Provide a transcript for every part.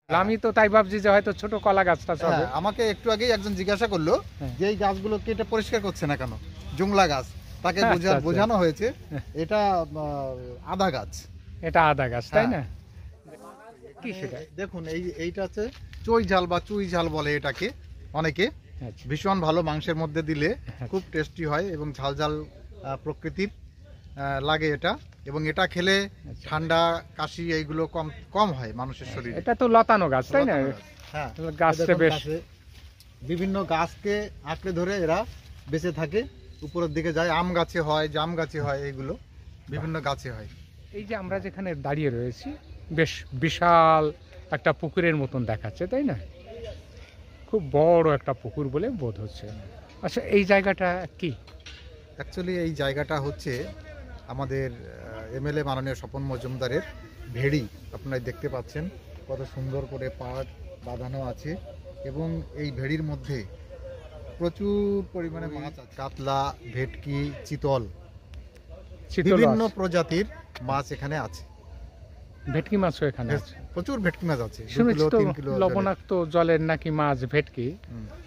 আমি তো তাই ভাবছি যে হয়তো ছোট কলা গাছটা হবে। আমাকে একটু আগেই একজন জিজ্ঞাসা করলো যে এই গাছগুলো কেটে পরিষ্কার করছে না কেন, জুংলা গাছ। তাকে বোঝানো হয়েছে এটা আদা গাছ। এটা আদা গাছ, তাই না? কি সেটা? দেখুন এইটা হচ্ছে চই ঝাল বা চুই ঝাল বলে এটাকে অনেকে। ভীষণ ভালো, মাংসের মধ্যে দিলে খুব টেস্টি হয় এবং ঝাল ঝাল প্রকৃতির লাগে এটা। এবং এটা খেলে ঠান্ডা কাশি এইগুলো কম কম হয় মানুষের শরীরে। এটা তো লতানো গাছ, তাই না? হ্যাঁ, গাছটা বেশ বিভিন্ন গাছকে আঁকড়ে ধরে এরা বেঁচে থাকে, উপরের দিকে যায়। আম গাছে হয়, জাম গাছে হয়, এইগুলো বিভিন্ন গাছে হয়। এই যে আমরা যেখানে দাঁড়িয়ে রয়েছি বেশ বিশাল একটা পুকুরের মতন দেখাচ্ছে, তাই না? খুব বড় একটা পুকুর বলে বোধ হচ্ছে। আচ্ছা, এই জায়গাটা কি? অ্যাকচুয়ালি এই জায়গাটা হচ্ছে আমাদের এমএলএ মাননীয় স্বপন মজুমদারের ভেড়ি। আপনারা দেখতে পাচ্ছেন কত সুন্দর করে পাট বাঁধানো আছে এবং এই ভেড়ির মধ্যে প্রচুর পরিমাণে মাছ আছে। কাতলা, ভেটকি, চিতল, বিভিন্ন প্রজাতির মাছ এখানে আছে। ভেটকি মাছও এখানে আছে, প্রচুর ভেটকি মাছ আছে। শুনেছি তো লবণাক্ত জলের নাকি মাছ ভেটকি,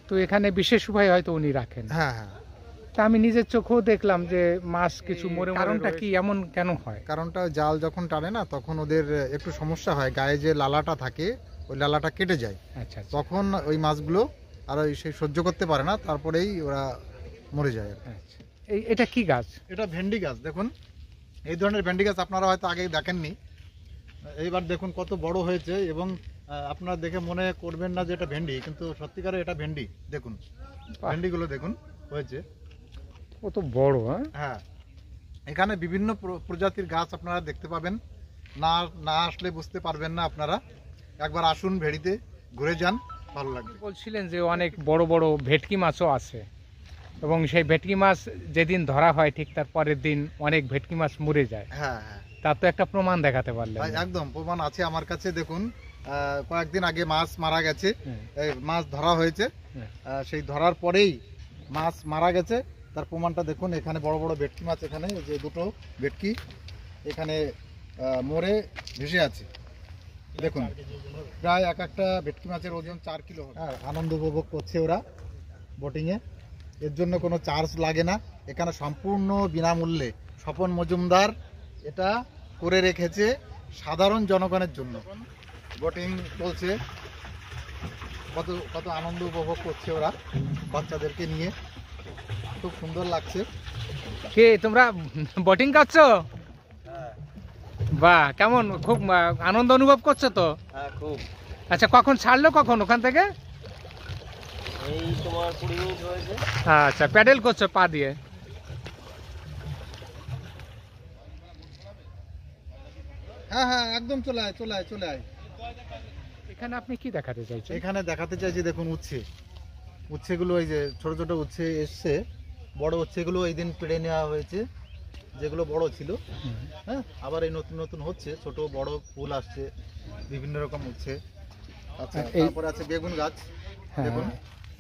তো এখানে বিশেষ উপায় হয়তো উনি রাখেন। হ্যাঁ হ্যাঁ, তা আমি নিজের চোখেও দেখলাম যে মাছ কিছু মরে। কারণটা কি, এমন কেন হয়? কারণটা জাল যখন টানে না তখন ওদের একটু সমস্যা হয়, গায়ে যে লালাটা থাকে ওই লালাটা কেটে যায়। আচ্ছা, তখন ওই মাছগুলো আর সেই সহ্য করতে পারে না, তারপরেই ওরা মরে যায়। আচ্ছা, এটা কি গাছ? এটা ভেন্ডি গাছ। দেখুন এই ধরনের ভেন্ডি গাছ আপনারা হয়তো আগে দেখেননি, এইবার দেখুন কত বড় হয়েছে। এবং আপনারা দেখে মনে করবেন না যে এটা ভেন্ডি, কিন্তু সত্যিকারে এটা ভেন্ডি। দেখুন ভেন্ডিগুলো দেখুন হয়েছে কত বড়। হ্যাঁ, এখানে বিভিন্ন প্রজাতির গাছ আপনারা দেখতে পাবেন, না আসলে বুঝতে পারবেন না। আপনারা একবার আসুন, ভেড়িতে ঘুরে যান, ভালো লাগবে। বলছিলেন যে অনেক বড় বড় ভেটকি মাছও আছে এবং সেই ভেটকি মাছ যেদিন ধরা হয় ঠিক তার পরের দিন অনেক ভেটকি মাছ মরে যায়। হ্যাঁ হ্যাঁ, তার তো একটা প্রমাণ দেখাতে পারলেন। একদম প্রমাণ আছে আমার কাছে। দেখুন কয়েকদিন আগে মাছ মারা গেছে, মাছ ধরা হয়েছে, সেই ধরার পরেই মাছ মারা গেছে, তার প্রমাণটা দেখুন। এখানে বড় বড় ভেটকি মাছ, এখানে যে দুটো ভেটকি এখানে মরে ভেসে আছে। দেখুন প্রায় এক একটা ভেটকি মাছের ওজন 4 কিলো। হ্যাঁ, আনন্দ উপভোগ করছে ওরা বোটিংয়ে। এর জন্য কোনো চার্জ লাগে না, এখানে সম্পূর্ণ বিনামূল্যে স্বপন মজুমদার এটা করে রেখেছে সাধারণ জনগণের জন্য। বোটিং চলছে, কত কত আনন্দ উপভোগ করছে ওরা বাচ্চাদেরকে নিয়ে, খুব সুন্দর লাগছে। কে তোমরা বোটিং করছো? বাহ, কেমন, খুব আনন্দ অনুভব করছো তো? হ্যাঁ, খুব। আচ্ছা, কখন ছাড়লো, কখন ওখান থেকে? এই তোমার 20 মিনিট হয়েছে। আচ্ছা, প্যাডেল করছো পা দিয়ে? হ্যাঁ হ্যাঁ, একদম চলে আয় চলে আয় চলে আয়। এখানে আপনি কি দেখাতে চাইছেন? এখানে দেখাতে চাইছি দেখুন উচ্ছেগুলো, এই যে ছোট ছোট উচ্ছে এসছে, বড় উচ্ছেগুলো এই দিন পেড়ে নেওয়া হয়েছে, যেগুলো বড় ছিল। হ্যাঁ, আবার এই নতুন নতুন হচ্ছে, ছোট বড় ফুল আসছে, বিভিন্ন রকম উচ্ছে। আচ্ছা, তারপরে আছে বেগুন গাছ। দেখুন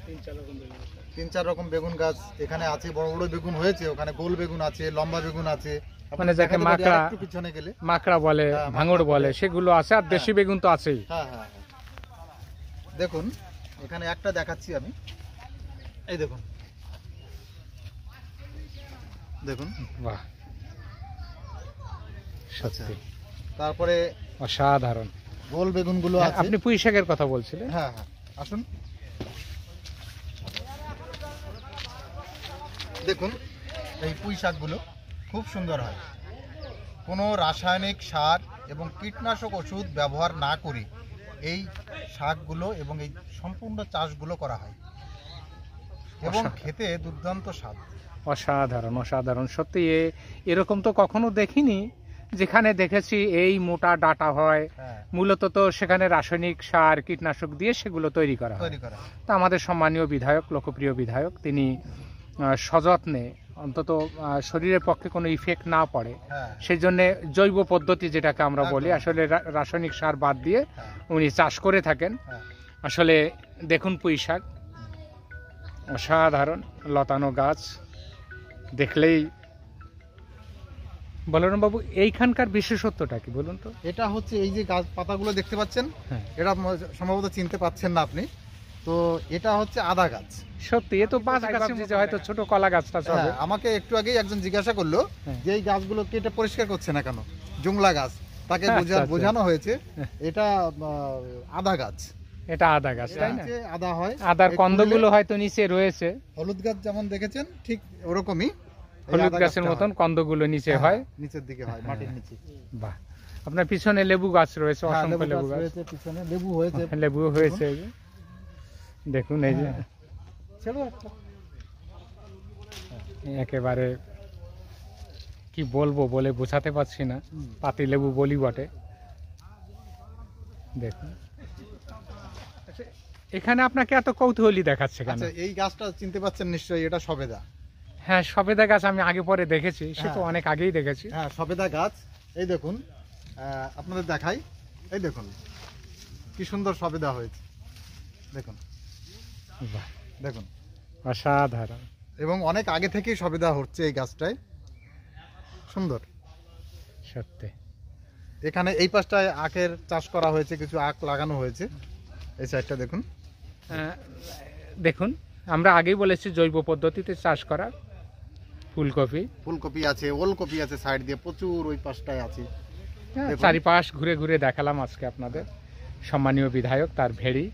3-4 রকম বেগুন গাছ এখানে আছে। বড় বড় বেগুন হয়েছে, ওখানে গোল বেগুন আছে, লম্বা বেগুন আছে, মানে যাকে মাকড়া পিছনে গেলে মাকড়া বলে, ভাঙড় বলে, সেগুলো আছে। আর দেশি বেগুন তো আছেই। হ্যাঁ হ্যাঁ, দেখুন এখানে একটা দেখাচ্ছি আমি, এই দেখুন দেখুন। বাহ, সত্যি তারপরে অসাধারণ গোল বেগুনগুলো আছে। আপনি পুঁই শাকের কথা বলছিলেন? হ্যাঁ হ্যাঁ, আসুন দেখুন এই পুঁই শাকগুলো খুব সুন্দর হয়। কোনো রাসায়নিক সার এবং কীটনাশক ওষুধ ব্যবহার না করে এই শাকগুলো এবং এই সম্পূর্ণ চাষগুলো করা হয় এবং খেতে দুর্দান্ত স্বাদ। অসাধারণ অসাধারণ, সত্যি এরকম তো কখনো দেখিনি। যেখানে দেখেছি এই মোটা ডাটা হয়, মূলত তো সেখানে রাসায়নিক সার কীটনাশক দিয়ে সেগুলো তৈরি করা হয়। তা আমাদের সম্মানীয় বিধায়ক, লোকপ্রিয় বিধায়ক, তিনি সযত্নে অন্তত শরীরের পক্ষে কোনো ইফেক্ট না পড়ে সেই জন্য জৈব পদ্ধতি যেটাকে আমরা বলি, আসলে রাসায়নিক সার বাদ দিয়ে উনি চাষ করে থাকেন। আসলে দেখুন পুঁই শাক, অসাধারণ লতানো গাছ, দেখলেই বলরাম বাবু, এইখানকার বিশেষত্বটা কি বলুন তো? এটা হচ্ছে এই যে গাছ পাতাগুলো দেখতে পাচ্ছেন, হ্যাঁ। এটা সম্ভবত চিনতে পাচ্ছেন না আপনি, তো এটা হচ্ছে আদা গাছ। সত্যি এ তো বাঁশ গাছের মতো, হয়তো ছোট কলা গাছটা হবে। হ্যাঁ, আমাকে একটু আগেই একজন জিজ্ঞাসা করলো হ্যাঁ। যে এই গাছগুলো কেটে পরিষ্কার করছে না কেন, জুংলা গাছ। তাকে আচ্ছা, আচ্ছা। বোঝানো হয়েছে এটা আদা গাছ। এটা আদা গাছ, তাই না? নিচে আদা হয়, আদার এই কন্দগুলো ফুলে হয়তো নিচে রয়েছে, হলুদ গাছ যেমন দেখেছেন ঠিক ওরকমই এই হলুদ আদা গাছের গাছটা মতন হয়। কন্দগুলো নিচে হ্যাঁ, হয়। নিচের দিকে হয়, মাটির নিচে। বাহ, আপনার পিছনে লেবু গাছ রয়েছে, হ্যাঁ, অসংখ্য লেবু গাছ, রয়েছে পিছনে, লেবু হয়েছে। লেবু হয়েছে এই যে। দেখুন এই যে ছেড়ো একটা। একেবারে কি বলবো বলে বোঝাতে পারছি না, হুম। পাতি লেবু বলি বটে। দেখুন এখানে আপনাকে এত কৌতূহলী দেখাচ্ছে কেন? আচ্ছা, এই গাছটা চিনতে পাচ্ছেন নিশ্চয়ই, এটা সবেদা। হ্যাঁ, সবেদা গাছ আমি আগে পরে দেখেছি, সে তো হ্যাঁ। অনেক আগেই দেখেছি। হ্যাঁ, সবেদা গাছ। এই দেখুন, আপনাদের দেখাই, এই দেখুন কি সুন্দর সবেদা হয়েছে, দেখুন বাহ, দেখুন। অসাধারণ। এবং অনেক আগে থেকেই সবেদা হচ্ছে এই গাছটায়, সুন্দর। সত্যি এখানে এই পাশটায় আখের চাষ করা হয়েছে, কিছু আখ লাগানো হয়েছে। এই সাইডটা দেখুন। দেখুন আমরা আগেই বলেছি জৈব পদ্ধতিতে চাষ করা ফুলকপি। ফুলকপি আছে, ওলকপি আছে সাইড দিয়ে প্রচুর, ওই পাশটায় আছে। দেখুন। চারিপাশ ঘুরে ঘুরে দেখালাম আজকে আপনাদের। সম্মানীয় বিধায়ক তার ভেড়ি,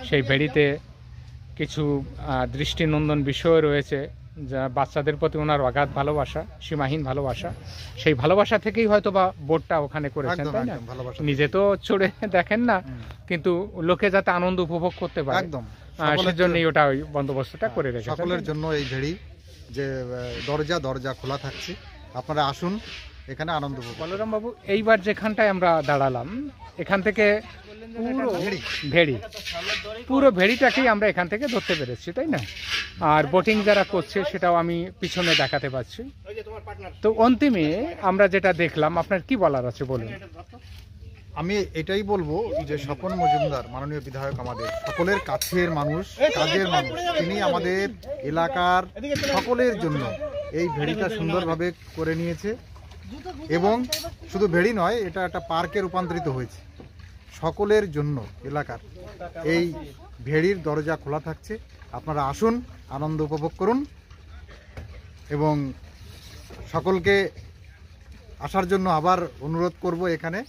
সেই ভেড়িতে কিছু দৃষ্টিনন্দন বিষয় রয়েছে, যা বাচ্চাদের প্রতি ওনার অগাধ ভালোবাসা, সীমাহীন ভালোবাসা। সেই ভালোবাসা থেকেই হয়তো বা বোর্ডটা ওখানে করেছেন, একদম, তাই না? একদম, ভালোবাসা। নিজে তো চড়ে দেখেন না, হুম। কিন্তু লোকে যাতে আনন্দ উপভোগ করতে পারে, একদম। সেজন্যই ওটা ওই বন্দোবস্তটা করে রেখেছেন। সকলের জন্য এই ভেড়ি, যে দরজা খোলা থাকছে, আপনারা আসুন এখানে আনন্দ উপভোগ করুন। বলরাম বাবু, এইবার যেখানটায় আমরা দাঁড়ালাম, এখান থেকে পুরো ভেড়ি। ভেড়ি, পুরো ভেড়িটাকেই আমরা এখান থেকে ধরতে পেরেছি, তাই না? আর বোটিং যারা করছে সেটাও আমি পিছনে দেখাতে পাচ্ছি। তো অন্তিমে আমরা যেটা দেখলাম, আপনার কি বলার আছে বলুন। আমি এটাই বলবো যে স্বপন মজুমদার মাননীয় বিধায়ক আমাদের সকলের কাছের মানুষ, কাজের মানুষ, তিনি আমাদের এলাকার সকলের জন্য এই ভেড়িটা সুন্দরভাবে করে নিয়েছে। এবং শুধু ভেড়ি নয়, এটা একটা পার্কে রূপান্তরিত হয়েছে সকলের জন্য। এলাকার এই ভেড়ির দরজা খোলা থাকছে, আপনারা আসুন, আনন্দ উপভোগ করুন। এবং সকলকে আসার জন্য আবার অনুরোধ করব এখানে।